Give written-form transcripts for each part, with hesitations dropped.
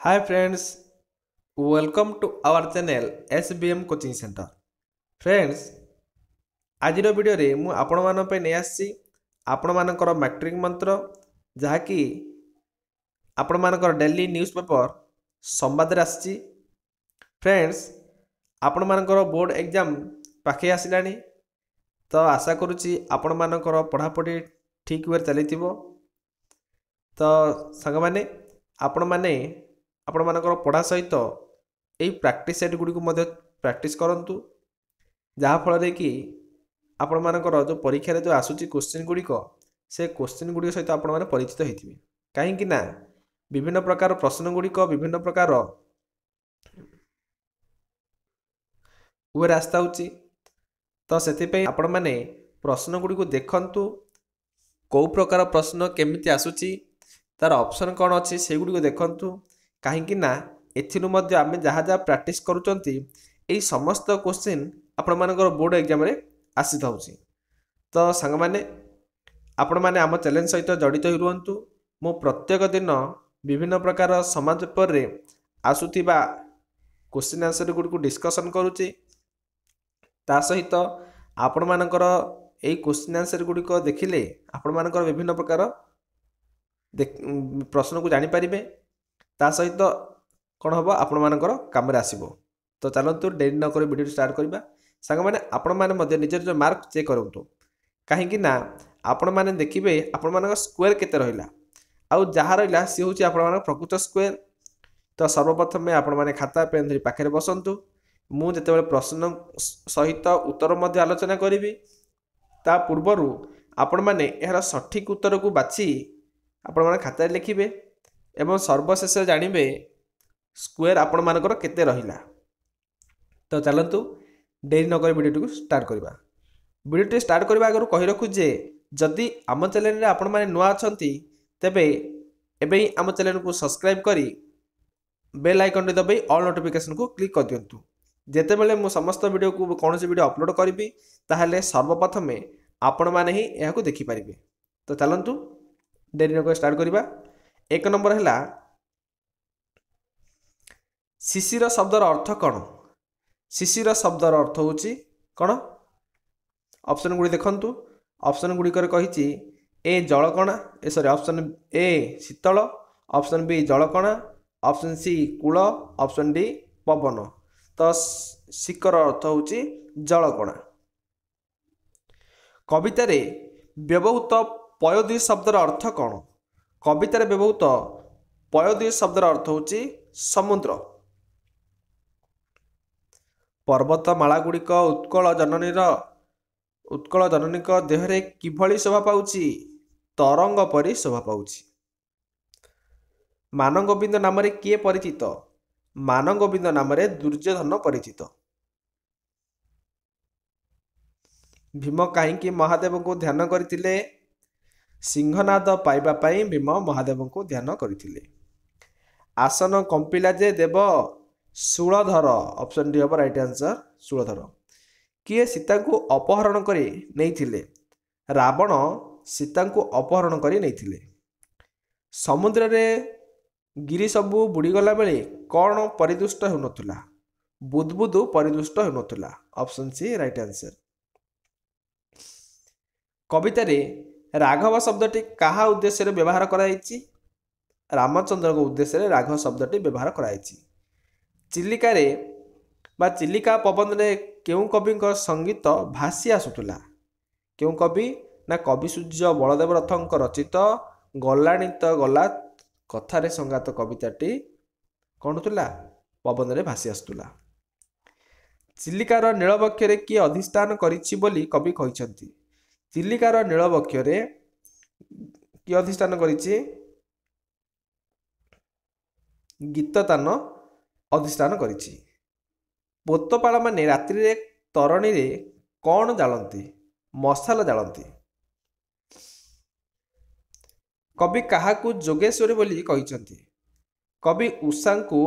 Hi friends, welcome to our channel SBM Coaching Center. Friends, ଆଜିର ଭିଡ଼ିଓରେ ମୁଁ ଆପଣମାନଙ୍କ ପାଇଁ ନେଇ ଆସିଛି ଆପଣମାନଙ୍କର ମ୍ୟାଟ୍ରିକ୍ ମନ୍ତ୍ର ଯାହାକି ଆପଣମାନଙ୍କର ଡେଲି ନ୍ୟୁଜ୍ ପେପର ସମ୍ବାଦରେ ଆସିଛି। ଫ୍ରେଣ୍ଡସ୍, ଆପଣମାନଙ୍କର ବୋର୍ଡ଼ ଏକ୍ଜାମ ପାଖେଇ ଆସିଲାଣି ତ ଆଶା କରୁଛି ଆପଣମାନଙ୍କର ପଢ଼ାପଢ଼ି ଠିକ୍ ୱେରେ ଚାଲିଥିବ। ତ ସାଙ୍ଗମାନେ ଆପଣମାନେ ଆପଣମାନଙ୍କର ପଢ଼ା ସହିତ ଏହି ପ୍ରାକ୍ଟିସ୍ ସେଟ୍ ଗୁଡ଼ିକୁ ମଧ୍ୟ ପ୍ରାକ୍ଟିସ୍ କରନ୍ତୁ, ଯାହାଫଳରେ କି ଆପଣମାନଙ୍କର ଯେଉଁ ପରୀକ୍ଷାରେ ଯେଉଁ ଆସୁଛି କୋଶ୍ଚିନ୍ ଗୁଡ଼ିକ ସେ କୋଶ୍ଚିନ୍ ଗୁଡ଼ିକ ସହିତ ଆପଣମାନେ ପରିଚିତ ହୋଇଥିବେ। କାହିଁକି ନା ବିଭିନ୍ନ ପ୍ରକାର ପ୍ରଶ୍ନ ଗୁଡ଼ିକ ବିଭିନ୍ନ ପ୍ରକାର ୱେରେ ଆସିଥାଉଛି। ତ ସେଥିପାଇଁ ଆପଣମାନେ ପ୍ରଶ୍ନ ଗୁଡ଼ିକୁ ଦେଖନ୍ତୁ, କେଉଁ ପ୍ରକାର ପ୍ରଶ୍ନ କେମିତି ଆସୁଛି, ତାର ଅପସନ୍ କ'ଣ ଅଛି ସେଗୁଡ଼ିକୁ ଦେଖନ୍ତୁ। କାହିଁକି ନା ଏଥିରୁ ମଧ୍ୟ ଆମେ ଯାହା ଯାହା ପ୍ରାକ୍ଟିସ୍ କରୁଛନ୍ତି ଏହି ସମସ୍ତ କୋଶ୍ଚିନ୍ ଆପଣମାନଙ୍କର ବୋର୍ଡ଼ ଏକ୍ଜାମରେ ଆସିଥାଉଛି। ତ ସାଙ୍ଗମାନେ ଆପଣମାନେ ଆମ ଚ୍ୟାନେଲ ସହିତ ଜଡ଼ିତ ହୋଇ ରୁହନ୍ତୁ। ମୁଁ ପ୍ରତ୍ୟେକ ଦିନ ବିଭିନ୍ନ ପ୍ରକାର ସମାଜ ପେପରରେ ଆସୁଥିବା କୋଶ୍ଚିନ୍ ଆନ୍ସର ଗୁଡ଼ିକୁ ଡିସ୍କସନ୍ କରୁଛି। ତା ସହିତ ଆପଣମାନଙ୍କର ଏହି କୋଶ୍ଚିନ୍ ଆନ୍ସର ଗୁଡ଼ିକ ଦେଖିଲେ ଆପଣମାନଙ୍କର ବିଭିନ୍ନ ପ୍ରକାର ପ୍ରଶ୍ନକୁ ଜାଣିପାରିବେ। ତା ସହିତ କ'ଣ ହେବ ଆପଣମାନଙ୍କର କାମରେ ଆସିବ। ତ ଚାଲନ୍ତୁ ଡେରି ନ କରି ଭିଡ଼ିଓ ଷ୍ଟାର୍ଟ କରିବା। ସାଙ୍ଗମାନେ ଆପଣମାନେ ମଧ୍ୟ ନିଜର ଯେଉଁ ମାର୍କ ଚେକ୍ କରନ୍ତୁ, କାହିଁକି ନା ଆପଣମାନେ ଦେଖିବେ ଆପଣମାନଙ୍କ ସ୍କୋୟାର କେତେ ରହିଲା, ଆଉ ଯାହା ରହିଲା ସେ ହେଉଛି ଆପଣମାନଙ୍କ ପ୍ରକୃତ ସ୍କୋୟାର। ତ ସର୍ବପ୍ରଥମେ ଆପଣମାନେ ଖାତା ପେନ୍ ଧରି ପାଖରେ ବସନ୍ତୁ। ମୁଁ ଯେତେବେଳେ ପ୍ରଶ୍ନ ସହିତ ଉତ୍ତର ମଧ୍ୟ ଆଲୋଚନା କରିବି, ତା ପୂର୍ବରୁ ଆପଣମାନେ ଏହାର ସଠିକ୍ ଉତ୍ତରକୁ ବାଛି ଆପଣମାନେ ଖାତାରେ ଲେଖିବେ ଏବଂ ସର୍ବଶେଷରେ ଜାଣିବେ ସ୍କୋୟାର ଆପଣମାନଙ୍କର କେତେ ରହିଲା। ତ ଚାଲନ୍ତୁ ଡେରି ନ କରି ଭିଡ଼ିଓଟିକୁ ଷ୍ଟାର୍ଟ କରିବା। ଭିଡ଼ିଓଟି ଷ୍ଟାର୍ଟ କରିବା ଆଗରୁ କହି ରଖୁ ଯେ ଯଦି ଆମ ଚ୍ୟାନେଲରେ ଆପଣମାନେ ନୂଆ ଅଛନ୍ତି ତେବେ ଏବେ ହିଁ ଆମ ଚ୍ୟାନେଲକୁ ସବସ୍କ୍ରାଇବ୍ କରି ବେଲ୍ ଆଇକନ୍ଟି ଦବାଇ ଅଲ୍ ନୋଟିଫିକେସନ୍କୁ କ୍ଲିକ୍ କରିଦିଅନ୍ତୁ। ଯେତେବେଳେ ମୁଁ ସମସ୍ତ ଭିଡ଼ିଓକୁ କୌଣସି ଭିଡ଼ିଓ ଅପଲୋଡ଼ କରିବି ତାହେଲେ ସର୍ବପ୍ରଥମେ ଆପଣମାନେ ହିଁ ଏହାକୁ ଦେଖିପାରିବେ। ତ ଚାଲନ୍ତୁ ଡେରି ନ କରି ଷ୍ଟାର୍ଟ କରିବା। 1 ନମ୍ବର ହେଲା ଶିଶିର ଶବ୍ଦର ଅର୍ଥ କ'ଣ? ଶିଶିର ଶବ୍ଦର ଅର୍ଥ ହେଉଛି କ'ଣ? ଅପସନ୍ ଗୁଡ଼ିକ ଦେଖନ୍ତୁ। ଅପସନ୍ ଗୁଡ଼ିକରେ କହିଛି ଏ ଜଳକଣା, ଅପସନ୍ ଏ ଶୀତଳ, ଅପସନ୍ ବି ଜଳକଣା, ଅପସନ୍ ସି କୂଳ, ଅପସନ୍ ଡି ପବନ। ତ ଶିକର ଅର୍ଥ ହେଉଛି ଜଳକଣା। କବିତାରେ ବ୍ୟବହୃତ ପୟୋଦୀ ଶବ୍ଦର ଅର୍ଥ କ'ଣ? କବିତାରେ ବ୍ୟବହୃତ ପୟୋଦୀ ଶବ୍ଦର ଅର୍ଥ ହେଉଛି ସମୁଦ୍ର। ପର୍ବତମାଳା ଗୁଡ଼ିକ ଉତ୍କଳ ଜନନୀଙ୍କ ଦେହରେ କିଭଳି ଶୋଭା ପାଉଛି? ତରଙ୍ଗ ପରି ଶୋଭା ପାଉଛି। ମାନଗୋବିନ୍ଦ ନାମରେ କିଏ ପରିଚିତ? ମାନଗୋବିନ୍ଦ ନାମରେ ଦୁର୍ଯ୍ୟୋଧନ ପରିଚିତ। ଭୀମ କାହିଁକି ମହାଦେବଙ୍କୁ ଧ୍ୟାନ କରିଥିଲେ? ସିଂହନାଦ ପାଇବା ପାଇଁ ଭୀମ ମହାଦେବଙ୍କୁ ଧ୍ୟାନ କରିଥିଲେ। ଆସନ କମ୍ପିଲା ଯେ ଦେବ ଶୂଳଧର, ଅପସନ୍ ଡି ହେବ ରାଇଟ୍ ଆନ୍ସର୍ ଶୂଳଧର। କିଏ ସୀତାଙ୍କୁ ଅପହରଣ କରି ନେଇଥିଲେ? ରାବଣ ସୀତାଙ୍କୁ ଅପହରଣ କରି ନେଇଥିଲେ। ସମୁଦ୍ରରେ ଗିରି ସବୁ ବୁଡ଼ିଗଲା ବେଳେ କ'ଣ ପରିଦୃଷ୍ଟ ହେଉନଥିଲା? ବୁଦ୍ବୁଦ୍ ପରିଦୃଷ୍ଟ ହେଉନଥିଲା। Option C right answer. କବିତାରେ ରାଘବ ଶବ୍ଦଟି କାହା ଉଦ୍ଦେଶ୍ୟରେ ବ୍ୟବହାର କରାଯାଇଛି? ରାମଚନ୍ଦ୍ରଙ୍କ ଉଦ୍ଦେଶ୍ୟରେ ରାଘବ ଶବ୍ଦଟି ବ୍ୟବହାର କରାଯାଇଛି। ଚିଲିକାରେ ବା ଚିଲିକା ପବନରେ କେଉଁ କବିଙ୍କ ସଙ୍ଗୀତ ଭାସି ଆସୁଥିଲା? କେଉଁ କବି? ନା କବି ସୂର୍ଯ୍ୟ ବଳଦେବ ରଥଙ୍କ ରଚିତ ଗଲାଣି ତ ଗଲା କଥାରେ ସଙ୍ଗାତ କବିତାଟି କ'ଣ ଥିଲା? ପବନରେ ଭାସି ଆସୁଥିଲା। ଚିଲିକାର ନୀଳବକ୍ଷରେ କିଏ ଅଧିଷ୍ଠାନ କରିଛି ବୋଲି କବି କହିଛନ୍ତି? ଚିଲିକାର ନୀଳବକ୍ଷରେ କିଏ ଅଧିଷ୍ଠାନ କରିଛି? ଗୀତତାନ ଅଧିଷ୍ଠାନ କରିଛି। ପୋତପାଳମାନେ ରାତ୍ରିରେ ତରଣୀରେ କ'ଣ ଜାଳନ୍ତି? ମଶାଲ ଜାଳନ୍ତି। କବି କାହାକୁ ଯୋଗେଶ୍ୱରୀ ବୋଲି କହିଛନ୍ତି? କବି ଉଷାଙ୍କୁ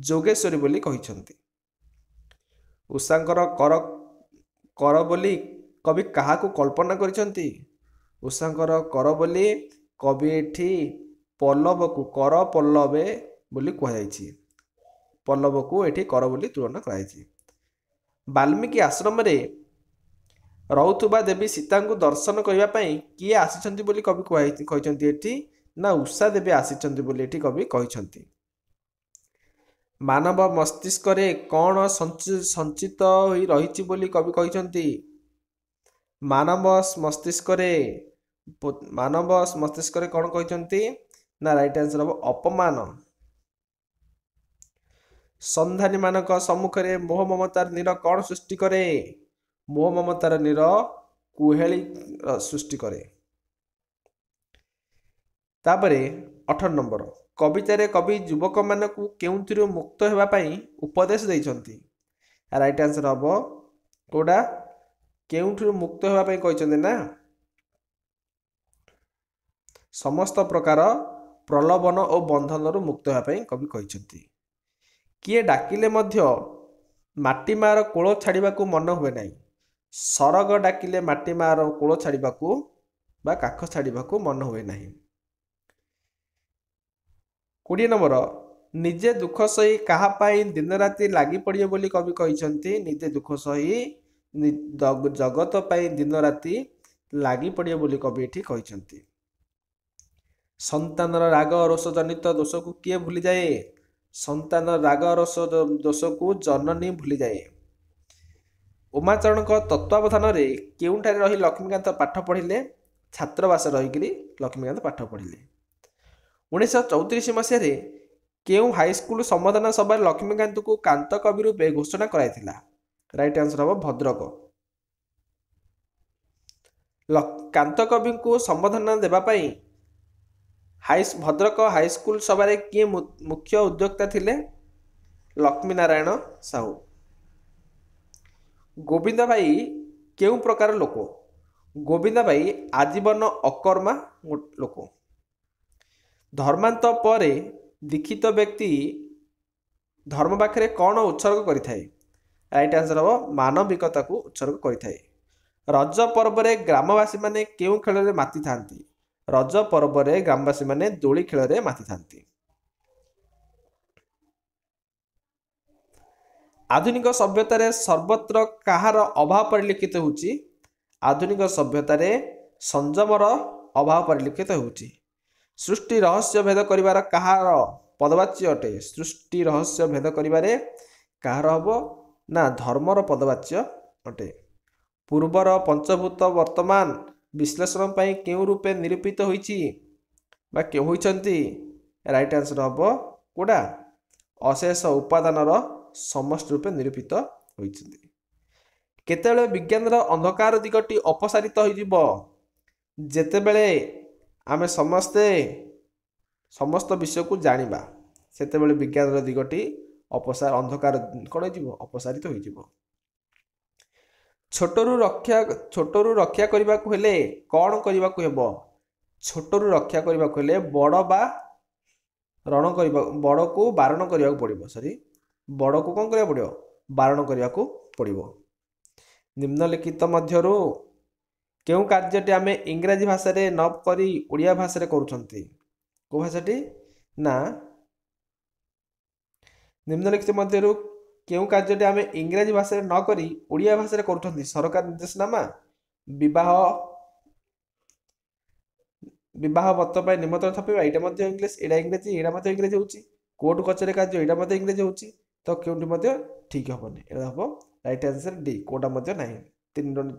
ଯୋଗେଶ୍ୱରୀ ବୋଲି କହିଛନ୍ତି। ଉଷାଙ୍କର କର ବୋଲି କବି କାହାକୁ କଳ୍ପନା କରିଛନ୍ତି? ଉଷାଙ୍କର କର ବୋଲି କବି ଏଠି ପଲ୍ଲବକୁ କର ପଲ୍ଲବେ ବୋଲି କୁହାଯାଇଛି। ପଲ୍ଲବକୁ ଏଠି କର ବୋଲି ତୁଳନା କରାଯାଇଛି। ବାଲ୍ମୀକି ଆଶ୍ରମରେ ରହୁଥିବା ଦେବୀ ସୀତାଙ୍କୁ ଦର୍ଶନ କରିବା ପାଇଁ କିଏ ଆସିଛନ୍ତି ବୋଲି କବି କହିଛନ୍ତି ଏଠି? ନା ଉଷା ଦେବୀ ଆସିଛନ୍ତି ବୋଲି ଏଠି କବି କହିଛନ୍ତି। ମାନବ ମସ୍ତିଷ୍କରେ କ'ଣ ସଞ୍ଚିତ ହୋଇ ରହିଛି ବୋଲି କବି କହିଛନ୍ତି? ମାନବ ମସ୍ତିଷ୍କରେ କ'ଣ କହିଛନ୍ତି? ନା ରାଇଟ୍ ଆନ୍ସର ହେବ ଅପମାନ। ସନ୍ଧାନୀମାନଙ୍କ ସମ୍ମୁଖରେ ମୋହ ମମତାର ନୀର କ'ଣ ସୃଷ୍ଟି କରେ? ମୋହ ମମତାର ନୀର କୁହେଳି ସୃଷ୍ଟି କରେ। ତାପରେ 18 ନମ୍ବର, କବିତାରେ କବି ଯୁବକମାନଙ୍କୁ କେଉଁଥିରୁ ମୁକ୍ତ ହେବା ପାଇଁ ଉପଦେଶ ଦେଇଛନ୍ତି? ରାଇଟ୍ ଆନ୍ସର ହେବ କୋଉଟା? କେଉଁଥିରୁ ମୁକ୍ତ ହେବା ପାଇଁ କହିଛନ୍ତି? ନା ସମସ୍ତ ପ୍ରକାର ପ୍ରଲୋଭନ ଓ ବନ୍ଧନରୁ ମୁକ୍ତ ହେବା ପାଇଁ କବି କହିଛନ୍ତି। କିଏ ଡାକିଲେ ମଧ୍ୟ ମାଟି ମାର କୋଳ ଛାଡ଼ିବାକୁ ମନ ହୁଏ ନାହିଁ। ସରଗ ଡାକିଲେ ମାଟି ମାର କୋଳ ଛାଡ଼ିବାକୁ ବା କାଖ ଛାଡ଼ିବାକୁ ମନ ହୁଏ ନାହିଁ। 20 ନମ୍ବର, ନିଜେ ଦୁଃଖ ସହି କାହା ପାଇଁ ଦିନ ରାତି ଲାଗି ପଡ଼ିବେ ବୋଲି କବି କହିଛନ୍ତି? ନିଜେ ଦୁଃଖ ସହି ଜଗତ ପାଇଁ ଦିନ ରାତି ଲାଗି ପଡ଼ିବେ ବୋଲି କବି ଏଠି କହିଛନ୍ତି। ସନ୍ତାନର ରାଗ ରୋଷ ଜନିତ ଦୋଷକୁ କିଏ ଭୁଲିଯାଏ? ସନ୍ତାନର ରାଗ ରୋଷ ଦୋଷକୁ ଜନନୀ ଭୁଲିଯାଏ। ଉମାଚରଣଙ୍କ ତତ୍ତ୍ୱାବଧାନରେ କେଉଁଠାରେ ରହି ଲକ୍ଷ୍ମୀକାନ୍ତ ପାଠ ପଢ଼ିଲେ? ଛାତ୍ରବାସ ରହିକରି ଲକ୍ଷ୍ମୀକାନ୍ତ ପାଠ ପଢ଼ିଲେ। 1934 ମସିହାରେ କେଉଁ ହାଇସ୍କୁଲ ସମ୍ବର୍ଦ୍ଧନା ସଭାରେ ଲକ୍ଷ୍ମୀକାନ୍ତଙ୍କୁ କାନ୍ତ କବି ରୂପେ ଘୋଷଣା କରାଯାଇଥିଲା? ରାଇଟ୍ ଆନ୍ସର ହେବ ଭଦ୍ରକ। କାନ୍ତ କବିଙ୍କୁ ସମ୍ବର୍ଦ୍ଧନା ଦେବା ପାଇଁ ଭଦ୍ରକ ହାଇସ୍କୁଲ ସଭାରେ କିଏ ମୁଖ୍ୟ ଉଦ୍ୟୋକ୍ତା ଥିଲେ? ଲକ୍ଷ୍ମୀ ନାରାୟଣ ସାହୁ। ଗୋବିନ୍ଦ ଭାଇ କେଉଁ ପ୍ରକାର ଲୋକ? ଗୋବିନ୍ଦ ଭାଇ ଆଜୀବନ ଅକର୍ମା ଲୋକ। ଧର୍ମାନ୍ତ ପରେ ଦୀକ୍ଷିତ ବ୍ୟକ୍ତି ଧର୍ମ ପାଖରେ କ'ଣ ଉତ୍ସର୍ଗ କରିଥାଏ? ରାଇଟ୍ ଆନ୍ସର ହେବ ମାନବିକତାକୁ ଉତ୍ସର୍ଗ କରିଥାଏ। ରଜ ପର୍ବରେ ଗ୍ରାମବାସୀମାନେ କେଉଁ ଖେଳରେ ମାତିଥାନ୍ତି? ରଜ ପର୍ବରେ ଗ୍ରାମବାସୀମାନେ ଦୋଳି ଖେଳରେ ମାତିଥାନ୍ତି। ଆଧୁନିକ ସଭ୍ୟତାରେ ସର୍ବତ୍ର କାହାର ଅଭାବ ପରିଲକ୍ଷିତ ହେଉଛି? ଆଧୁନିକ ସଭ୍ୟତାରେ ସଂଯମର ଅଭାବ ପରିଲକ୍ଷିତ ହେଉଛି। ସୃଷ୍ଟି ରହସ୍ୟ ଭେଦ କରିବାର କାହାର ପଦବାଚ୍ୟ ଅଟେ? ସୃଷ୍ଟି ରହସ୍ୟ ଭେଦ କରିବାରେ କାହାର ହେବ? ନା ଧର୍ମର ପଦବାଚ୍ୟ ଅଟେ। ପୂର୍ବର ପଞ୍ଚଭୂତ ବର୍ତ୍ତମାନ ବିଶ୍ଳେଷଣ ପାଇଁ କେଉଁ ରୂପେ ନିରୂପିତ ହୋଇଛି ବା କେଉଁ ହୋଇଛନ୍ତି? ରାଇଟ୍ ଆନ୍ସର ହେବ କୋଉଟା? ଅଶେଷ ଉପାଦାନର ସମଷ୍ଟି ରୂପେ ନିରୂପିତ ହୋଇଛନ୍ତି। କେତେବେଳେ ବିଜ୍ଞାନର ଅନ୍ଧକାର ଦିଗଟି ଅପସାରିତ ହୋଇଯିବ? ଯେତେବେଳେ ଆମେ ସମସ୍ତ ବିଷୟକୁ ଜାଣିବା, ସେତେବେଳେ ବିଜ୍ଞାନର ଦିଗଟି ଅନ୍ଧକାର କ'ଣ ହୋଇଯିବ? ଅପସାରିତ ହୋଇଯିବ। ଛୋଟରୁ ରକ୍ଷା କରିବାକୁ ହେଲେ କ'ଣ କରିବାକୁ ହେବ? ଛୋଟରୁ ରକ୍ଷା କରିବାକୁ ହେଲେ ବଡ଼କୁ ବାରଣ କରିବାକୁ ପଡ଼ିବ। ବଡ଼କୁ କ'ଣ କରିବାକୁ ପଡ଼ିବ? ବାରଣ କରିବାକୁ ପଡ଼ିବ। ନିମ୍ନଲିଖିତ ମଧ୍ୟରୁ କେଉଁ କାର୍ଯ୍ୟଟି ଆମେ ଇଂରାଜୀ ଭାଷାରେ ନ କରି ଓଡ଼ିଆ ଭାଷାରେ କରୁଛନ୍ତି? କେଉଁ ଭାଷାଟି? ନା ନିମ୍ନଲିଖିତ ମଧ୍ୟରୁ କେଉଁ କାର୍ଯ୍ୟଟି ଆମେ ଇଂରାଜୀ ଭାଷାରେ ନ କରି ଓଡ଼ିଆ ଭାଷାରେ କରୁଛନ୍ତି? ସରକାର ନିର୍ଦ୍ଦେଶନାମା, ବିବାହ ବତ ପାଇଁ ନିମନ୍ତ୍ରଣ ଛପାଇବା, ଏଇଟା ମଧ୍ୟ ଇଂଲିଶ, ଏଇଟା ଇଂରାଜୀ, ଏଇଟା ମଧ୍ୟ ଇଂରାଜୀ ହେଉଛି। କୋର୍ଟ କଚେରୀ କାର୍ଯ୍ୟ, ଏଇଟା ମଧ୍ୟ ଇଂରାଜୀ ହେଉଛି। ତ କେଉଁଠି ମଧ୍ୟ ଠିକ୍ ହେବନି। ଏଇଟା ହେବ ରାଇଟ୍ ଆନ୍ସର ଡି, କୋଉଟା ମଧ୍ୟ ନାହିଁ।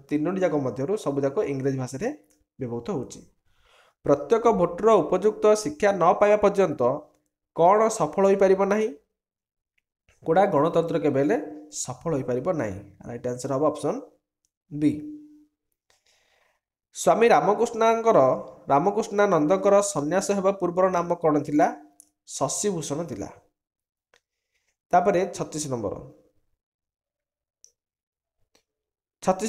ତିନୋଟି ଯାକ ମଧ୍ୟରୁ ସବୁ ଯାକ ଇଂରାଜୀ ଭାଷାରେ ବ୍ୟବହୃତ ହେଉଛି। ପ୍ରତ୍ୟେକ ଭୋଟର ଉପଯୁକ୍ତ ଶିକ୍ଷା ନ ପାଇବା ପର୍ଯ୍ୟନ୍ତ କ'ଣ ସଫଳ ହୋଇପାରିବ ନାହିଁ? କୋଉଟା? ଗଣତନ୍ତ୍ର କେବେ ହେଲେ ସଫଳ ହୋଇପାରିବ ନାହିଁ। ରାଇଟ୍ ଆନ୍ସର ହେବ ଅପସନ୍ ବି। ସ୍ୱାମୀ ରାମକୃଷ୍ଣାନନ୍ଦଙ୍କର ସନ୍ନ୍ୟାସ ହେବା ପୂର୍ବର ନାମ କ'ଣ ଥିଲା? ଶଶିଭୂଷଣ ଥିଲା। ତାପରେ 36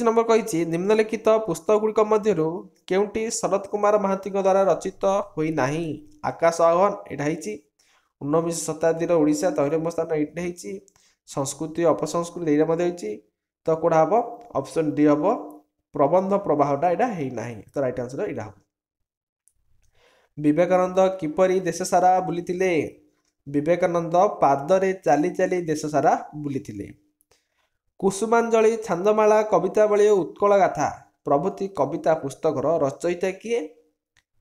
ନମ୍ବର କହିଛି ନିମ୍ନଲିଖିତ ପୁସ୍ତକ ଗୁଡ଼ିକ ମଧ୍ୟରୁ କେଉଁଟି ଶରତ କୁମାର ମହାନ୍ତିଙ୍କ ଦ୍ୱାରା ରଚିତ ହୋଇନାହିଁ? ଆକାଶ ଆହ୍ୱାନ, ଏଇଟା ହେଇଛି। 19 ଶତାବ୍ଦୀର ଓଡ଼ିଶା ତୈଳମ ସ୍ଥାନ, ଏଇଟା ହେଇଛି। ସଂସ୍କୃତି ଅପସଂସ୍କୃତି, ଏଇଟା ମଧ୍ୟ ହେଇଛି। ତ କୋଉଟା ହେବ? ଅପସନ୍ ଡି ହେବ ପ୍ରବନ୍ଧ ପ୍ରବାହଟା, ଏଇଟା ହେଇନାହିଁ। ତ ରାଇଟ୍ ଆନ୍ସର ଏଇଟା ହେବ। ବିବେକାନନ୍ଦ କିପରି ଦେଶ ସାରା ବୁଲିଥିଲେ? विवेकानंद पादरे चली चली देश सारा बुलिथिले। कुसुमांजलि, छांदमाला, कवितावली, उत्कल गाथा प्रभृति कविता पुस्तकर रचयिता किए?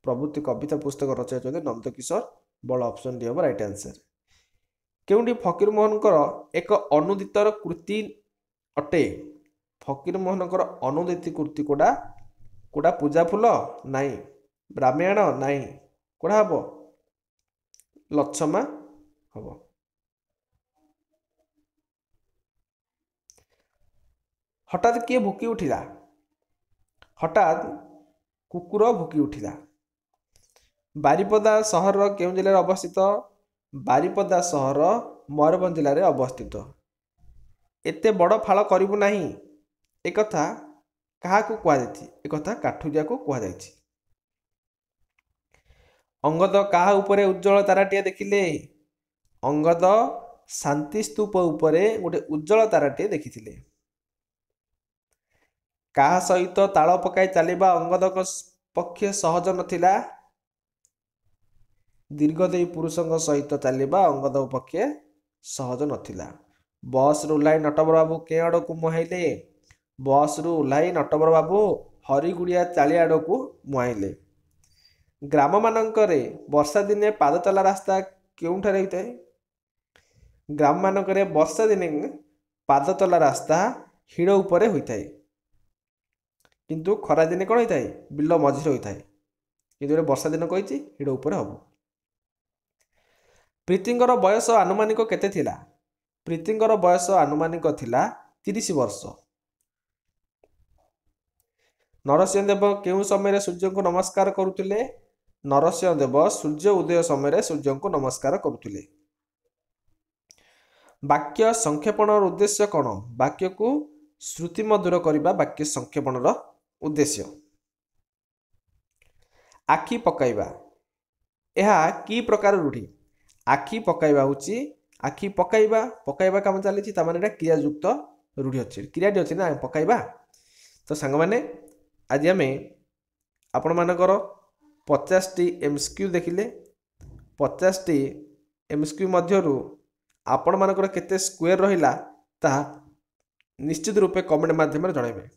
प्रभृति कविता पुस्तक रचयिता नंदकिशोर बल। ऑप्शन डी हम राइट आंसर। केउंटी फकीरमोहनकर एक अनुदितर कृति अटे? फकीरमोहनकर अनुदित कृति कोडा कोडा पूजा फूल नाई, रामायण नाई, कोडा हम लच्छमा हम। हठात किए भुकी उठिला? हठात कुकुर भुकी उठिला। बारिपदा सहर केउं जिले अवस्थित? बारिपदा सहर मयूरभंज जिले में अवस्थित। एते बड़ फाल करिबु नाही एक कथा काहाकू कुआ जायछि? एक कथा काठुरिया को कुआ जायछि। अंगद काहा उपरे उज्जवल ताराटिए देखिले? अंगद शांति स्तूप उपरे गोटे उज्जवल ताराटिए देखिथिले। काहा सहित ताल पकाई चलिबा अंगद पक्षे सहज नथिला? दीर्घदेही पुरुषों सहित चलिबा अंगद पक्षे सहज नथिला। बस रु ओह्लाई नटवर बाबू के आड़ को मुहाइले? बस रु ओह्लाई नटवर बाबू हरिगुड़िया चाली आड़ को मुहाइले। ग्राम मानकरे वर्षा दिने पाद चला रास्ता केउठारे होता है? ग्राम मानकरे वर्षा दिने पाद चला रास्ता हिड़ उपरे होता है, किंतु खरा दिने कौन होता है? बिल मझिरे होता है, किंतु वर्षा दिन कही हिड़ उपरे हम। प्रीतिंगर बयस आनुमानिक केते थिला? प्रीतिंगर बयस आनुमानिक थिला 30 वर्ष। नरसिंहदेव केउं समय सूर्य को नमस्कार करुथिले? नरसिंहदेव सूर्य उदय समय सूर्य को नमस्कार करुथिले। वाक्य संक्षेपण उद्देश्य कौन? वाक्य को श्रुति मधुर करने वाक्य संक्षेपण उद्देश्य। आखि पकाइबा यह कि प्रकार रूढ़ी? आखि पकाइबा होची आखि पकाइबा पकाइबा काम चली ताने क्रियायुक्त रूढ़ी अच्छी क्रियाटी अच्छी ना पकाइबा। तो सांग मैंने आज आम आपण मानकर 50टी एमसीक्यू देखिले। 50टी एमसीक्यू मध्यरु आपण मानकर केते स्क्वायर रहिला ता निश्चित रूपे कमेंट माध्यम जनइबे।